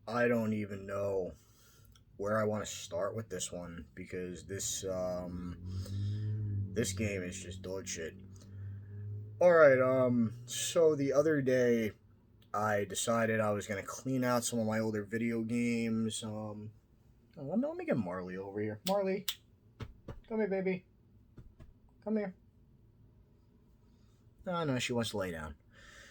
I don't even know where I want to start with this one because this game is just dog shit. All right, so the other day I decided I was gonna clean out some of my older video games. Let me get Marley over here. Marley, come here, baby. Come here. Oh no, she wants to lay down.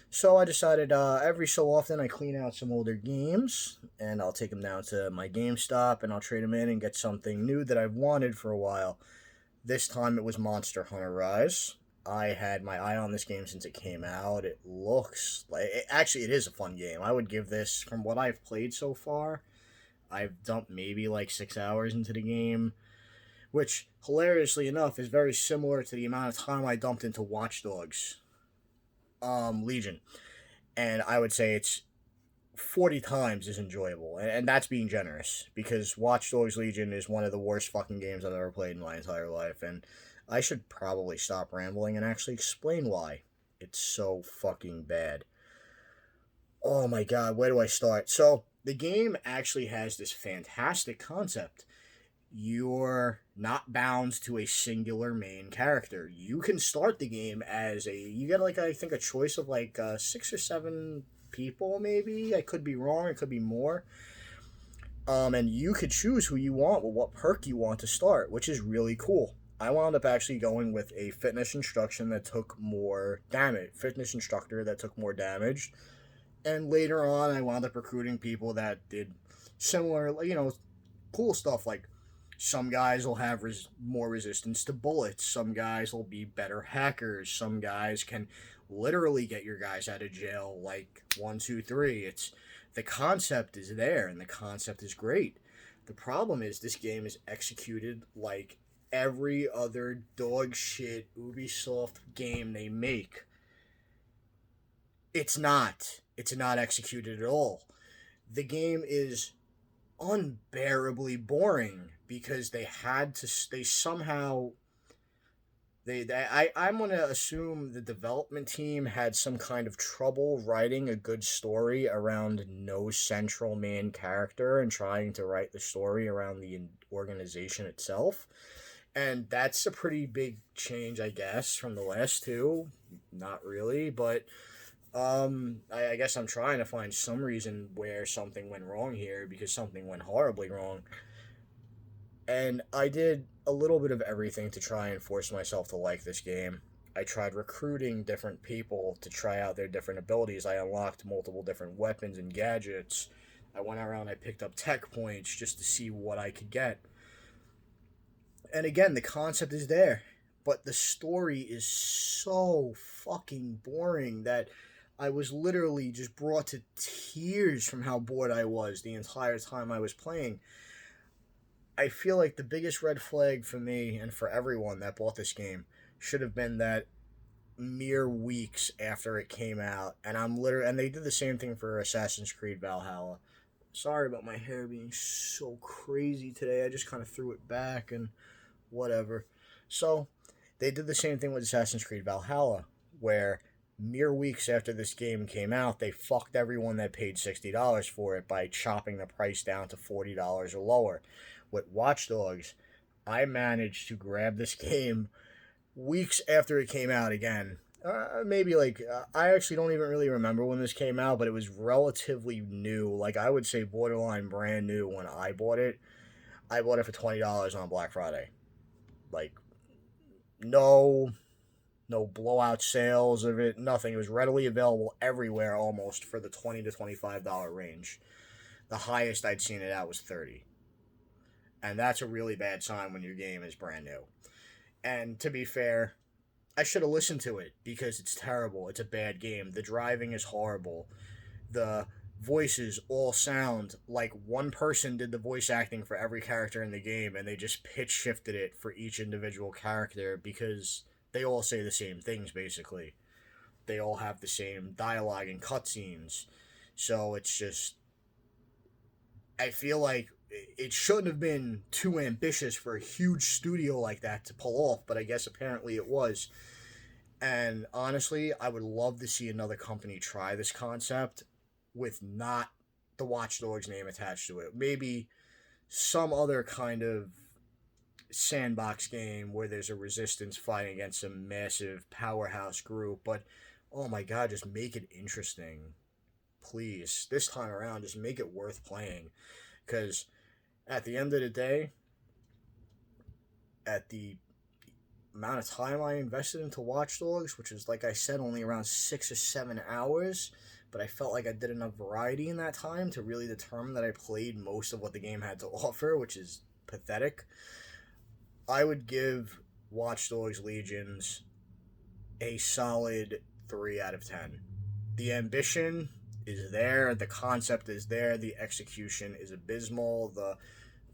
So I decided every so often I clean out some older games and I'll take them down to my GameStop and I'll trade them in and get something new that I've wanted for a while. This time it was Monster Hunter Rise. I had my eye on this game since it came out. It looks like it is a fun game. I would give this, from what I've played so far, I've dumped maybe like 6 hours into the game, which hilariously enough is very similar to the amount of time I dumped into WatchDogs Legion, and I would say it's 40 times as enjoyable, and that's being generous because Watch Dogs Legion is one of the worst fucking games I've ever played in my entire life, and I should probably stop rambling and actually explain why it's so fucking bad. Oh my god, where do I start? So, the game actually has this fantastic concept. You're not bound to a singular main character. You can start the game as you get like, I think, a choice of like 6 or 7 people, maybe. I could be wrong, it could be more. And you could choose who you want with what perk you want to start, which is really cool. I wound up actually going with a fitness instructor that took more damage, and later on I wound up recruiting people that did similar, cool stuff. Like, some guys will have more resistance to bullets, some guys will be better hackers, some guys can literally get your guys out of jail, like 1, 2, 3. It's The concept is there and the concept is great. The problem is this game is executed like every other dog shit Ubisoft game they make. It's not executed at all. The game is unbearably boring because they somehow I'm going to assume the development team had some kind of trouble writing a good story around no central main character and trying to write the story around the organization itself. And that's a pretty big change, I guess, from the last two. Not really, but I guess I'm trying to find some reason where something went wrong here, because something went horribly wrong. And I did a little bit of everything to try and force myself to like this game. I tried recruiting different people to try out their different abilities. I unlocked multiple different weapons and gadgets. I went around, I picked up tech points just to see what I could get. And again, the concept is there, but the story is so fucking boring that I was literally just brought to tears from how bored I was the entire time I was playing. I feel like the biggest red flag for me and for everyone that bought this game should have been that mere weeks after it came out, and they did the same thing for Assassin's Creed Valhalla. Sorry about my hair being so crazy today. I just kind of threw it back and whatever. So, they did the same thing with Assassin's Creed Valhalla, where mere weeks after this game came out, they fucked everyone that paid $60 for it by chopping the price down to $40 or lower. With Watch Dogs, I managed to grab this game weeks after it came out again. Maybe like, I actually don't even really remember when this came out, but it was relatively new. Like, I would say borderline brand new when I bought it. I bought it for $20 on Black Friday. Like, no blowout sales of it, nothing. It was readily available everywhere almost for the $20 to $25 range. The highest I'd seen it at was $30. And that's a really bad sign when your game is brand new. And to be fair, I should have listened to it because it's terrible. It's a bad game. The driving is horrible. The voices all sound like one person did the voice acting for every character in the game, and they just pitch shifted it for each individual character because they all say the same things, basically. They all have the same dialogue and cutscenes. So it's just, I feel like it shouldn't have been too ambitious for a huge studio like that to pull off, but I guess apparently it was. And honestly, I would love to see another company try this concept with not the Watch Dogs name attached to it. Maybe some other kind of sandbox game where there's a resistance fighting against a massive powerhouse group, but oh my god, just make it interesting. Please. This time around, just make it worth playing. Because at the end of the day, at the amount of time I invested into Watch Dogs, which is, like I said, only around 6 or 7 hours, but I felt like I did enough variety in that time to really determine that I played most of what the game had to offer, which is pathetic. I would give Watch Dogs Legions a solid 3 out of 10. The ambition is there, the concept is there, the execution is abysmal, the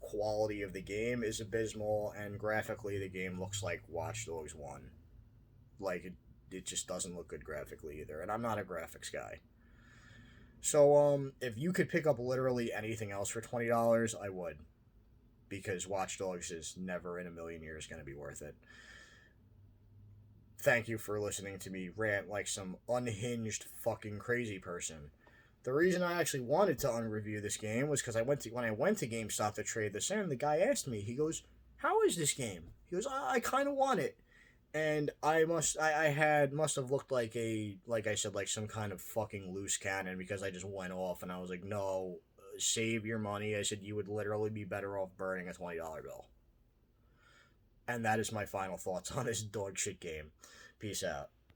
quality of the game is abysmal, and graphically the game looks like Watch Dogs 1. Like, it just doesn't look good graphically either, and I'm not a graphics guy. So, if you could pick up literally anything else for $20, I would. Because Watch Dogs is never in a million years going to be worth it. Thank you for listening to me rant like some unhinged fucking crazy person. The reason I actually wanted to unreview this game was because when I went to GameStop to trade this in, the guy asked me, he goes, "How is this game?" He goes, I kind of want it. And I must have looked like like I said, like some kind of fucking loose cannon because I just went off and I was like, no, save your money. I said, you would literally be better off burning a $20 bill. And that is my final thoughts on this dog shit game. Peace out.